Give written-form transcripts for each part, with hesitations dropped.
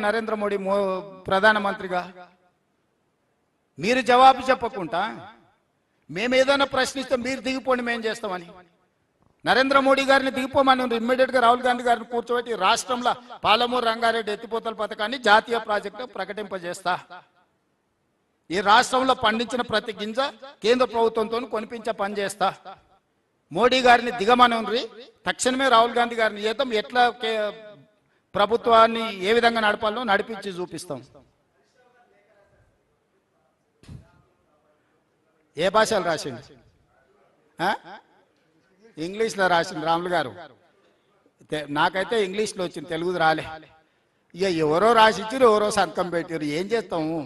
నరేంద్ర మోడీ ప్రధానమంత్రిగా మీరు జవాబు చెప్పకుండా మేము ఏదైనా ప్రశ్నిస్తే మీరు దిగిపోండి మేము చేస్తామని నరేంద్ర మోడీ గారిని దిగిపోమని ఇమ్మీడియట్ గా రాహుల్ గాంధీ గారిని కూర్చోబెట్టి రాష్ట్రంలో పాలమూరు రంగారెడ్డి ఎత్తిపోతల పథకాన్ని జాతీయ ప్రాజెక్టు ప్రకటింపజేస్తా, ఈ రాష్ట్రంలో పండించిన ప్రతి గింజ కేంద్ర ప్రభుత్వంతో కొనిపించే పని చేస్తా, మోడీ గారిని దిగమని తక్షణమే రాహుల్ గాంధీ గారిని చేద్దాం, ఎట్లా ప్రభుత్వాన్ని ఏ విధంగా నడపాలో నడిపించి చూపిస్తాం. ఏ భాషలు రాసిండు? ఇంగ్లీష్లో రాసిండు రాములు గారు. నాకైతే ఇంగ్లీష్లో వచ్చింది, తెలుగుది రాలే. ఇక ఎవరో రాసిచ్చారు, ఎవరో సంతకం పెట్టారు, ఏం చేస్తాము?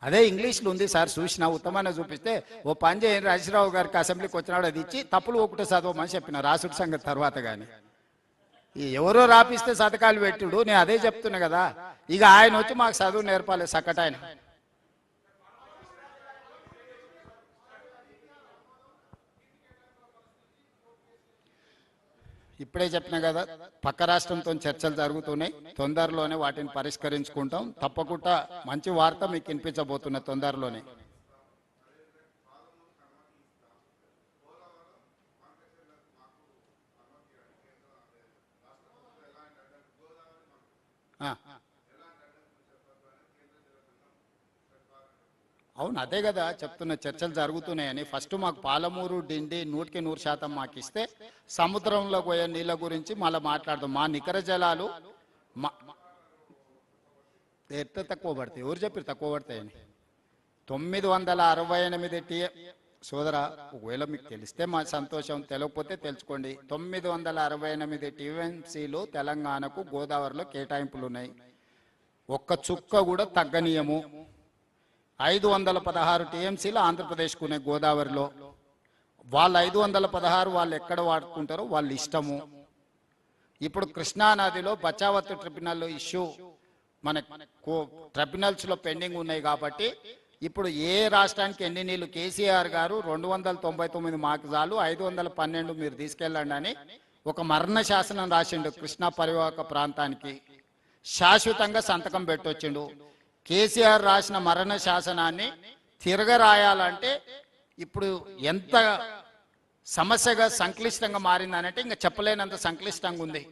అదే ఇంగ్లీష్లో ఉంది సార్, చూసిన ఉత్తమాన్ని చూపిస్తే ఓ పని చేయని రాజశేఖరరావు గారికి అసెంబ్లీకి వచ్చినాడు, అది ఇచ్చి తప్పులు ఒకటే చదవమని చెప్పిన రాసుడి సంగతి తర్వాత. కానీ ఎవరో రాపిస్తే సతకాలు పెట్టుడు, నేను అదే చెప్తున్నా కదా. ఇక ఆయన వచ్చి మాకు చదువు నేర్పాలి సకట ఆయన. ఇప్పుడే చెప్పిన కదా, పక్క రాష్ట్రంతో చర్చలు జరుగుతున్నాయి, తొందరలోనే వాటిని పరిష్కరించుకుంటాం. తప్పకుండా మంచి వార్త మీకు వినిపించబోతున్న తొందరలోనే. అవును, అదే కదా చెప్తున్న, చర్చలు జరుగుతున్నాయని. ఫస్ట్ మాకు పాలమూరు డిండి 100% మాకు ఇస్తే సముద్రంలో పోయే నీళ్ళ గురించి మళ్ళీ మాట్లాడదాం. మా నికర జలాలు ఎట్లా తక్కువ పడతాయి? ఎవరు చెప్పారు తక్కువ పడతాయని? 968 సోదరా, ఒకవేళ మీకు తెలిస్తే మా సంతోషం, తెలియకపోతే తెలుసుకోండి. 968 టీఎంసీలు తెలంగాణకు గోదావరిలో కేటాయింపులు ఉన్నాయి. ఒక్క చుక్క కూడా తగ్గనీయము. 516 టీఎంసీలు ఆంధ్రప్రదేశ్కు ఉన్నాయి గోదావరిలో. వాళ్ళు 516 వాళ్ళు ఎక్కడ వాడుకుంటారో వాళ్ళ ఇష్టము. ఇప్పుడు కృష్ణానదిలో బచావత్ ట్రిబ్యునల్ ఇష్యూ మన ట్రిబ్యునల్స్లో పెండింగ్ ఉన్నాయి కాబట్టి ఇప్పుడు ఏ రాష్ట్రానికి ఎన్ని నీళ్లు కేసీఆర్ గారు 299 మాకు చాలు, 512 మీరు తీసుకెళ్ళండి అని ఒక మరణ శాసనం రాసిండు. కృష్ణా పరివాహక ప్రాంతానికి శాశ్వతంగా సంతకం పెట్టొచ్చిండు. కేసీఆర్ రాసిన మరణ శాసనాన్ని తిరగరాయాలంటే ఇప్పుడు ఎంత సమస్యగా సంక్లిష్టంగా మారిందనంటే ఇంకా చెప్పలేనంత సంక్లిష్టంగా ఉంది.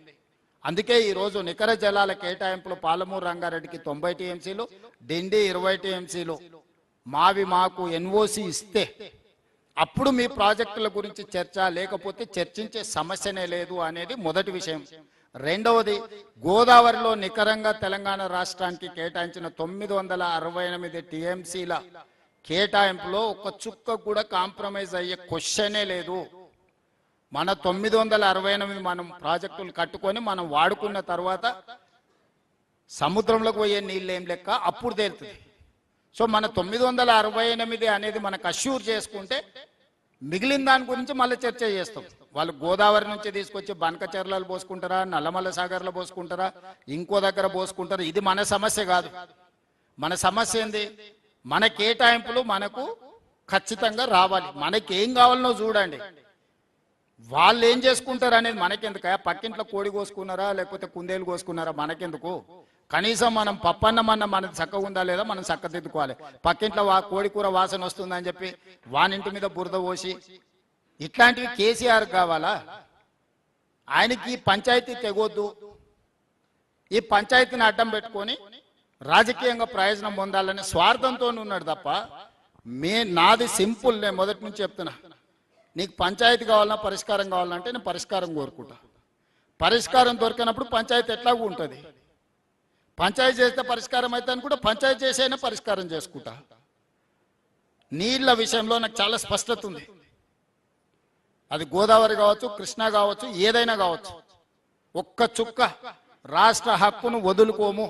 అందుకే ఈరోజు నికర జలాల కేటాయింపులు పాలమూరు రంగారెడ్డికి 90 టీఎంసీలు, డిండి 20 టీఎంసీలు మావి మాకు ఎన్ఓసి ఇస్తే అప్పుడు మీ ప్రాజెక్టుల గురించి చర్చ, లేకపోతే చర్చించే సమస్యనే లేదు అనేది మొదటి విషయం. రెండవది, గోదావరిలో నికరంగా తెలంగాణ రాష్ట్రానికి కేటాయించిన 968 టీఎంసీల కేటాయింపులో ఒక చుక్క కూడా కాంప్రమైజ్ అయ్యే క్వశ్చనే లేదు. మన 968 మనం ప్రాజెక్టులు కట్టుకొని మనం వాడుకున్న తర్వాత సముద్రంలోకి పోయే నీళ్ళు ఏం లెక్క అప్పుడు తేలుతుంది. సో మన 968 అనేది మనకు అష్యూర్ చేసుకుంటే మిగిలిన దాని గురించి మళ్ళీ చర్చ చేస్తాం. వాళ్ళు గోదావరి నుంచి తీసుకొచ్చి బనకచెర్లలో పోసుకుంటారా, నల్లమల్ల సాగర్లో పోసుకుంటారా, ఇంకో దగ్గర పోసుకుంటారా, ఇది మన సమస్య కాదు. మన సమస్య ఏంది? మన కేటాయింపులు మనకు ఖచ్చితంగా రావాలి. మనకేం కావాలనో చూడండి, వాళ్ళు ఏం చేసుకుంటారు అనేది మనకెందుకు? పక్కింట్లో కోడి కోసుకున్నారా లేకపోతే కుందేలు కోసుకున్నారా మనకెందుకు? కనీసం మనం పప్పన్నమన్న మనది చక్కగా ఉందా లేదా మనం చక్కదిద్దుకోవాలి. పక్కింట్లో కోడి కూర వాసన వస్తుందని చెప్పి వానింటి మీద బురద పోసి ఇట్లాంటివి కేసీఆర్ కావాలా? ఆయనకి పంచాయతీ తెగొద్దు, ఈ పంచాయతీని అడ్డం పెట్టుకొని రాజకీయంగా ప్రయోజనం పొందాలనే స్వార్థంతో ఉన్నాడు తప్ప నాది సింపుల్. నేను మొదటి నుంచి చెప్తున్నా, నీకు పంచాయతీ కావాలన్నా పరిష్కారం కావాలంటే నేను పరిష్కారం కోరుకుంటా. పరిష్కారం దొరికినప్పుడు పంచాయతీ ఎట్లాగూ ఉంటుంది. పంచాయతీ చేస్తే పరిష్కారం అయితే అని కూడా పంచాయతీ చేసైనా పరిష్కారం చేసుకుంటా. నీళ్ల విషయంలో నాకు చాలా స్పష్టత ఉంది. అది గోదావరి కావచ్చు, కృష్ణా కావచ్చు, ఏదైనా కావచ్చు, ఒక్క చుక్క రాష్ట్ర హక్కును వదులుకోము,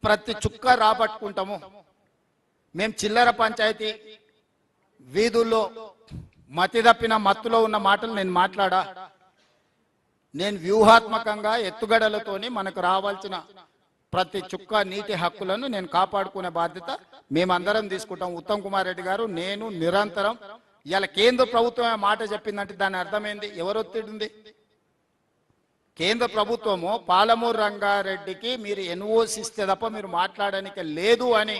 ప్రతి చుక్క రాబట్టుకుంటాము. మేము చిల్లర పంచాయతీ వీధుల్లో మతి తప్పిన మత్తులో ఉన్న మాటలు నేను మాట్లాడా. నేను వ్యూహాత్మకంగా ఎత్తుగడలతోని మనకు రావాల్సిన ప్రతి చుక్క నీటి హక్కులను నేను కాపాడుకునే బాధ్యత మేమందరం తీసుకుంటాం. ఉత్తమ్ కుమార్ రెడ్డి గారు, నేను నిరంతరం. ఇలా కేంద్ర ప్రభుత్వం మాట చెప్పిందంటే దాని అర్థమైంది ఎవరు ఒత్తిడి ఉంది? కేంద్ర ప్రభుత్వము పాలమూరు రంగారెడ్డికి మీరు ఎన్ఓసి ఇస్తే తప్ప మీరు మాట్లాడడానికి లేదు అని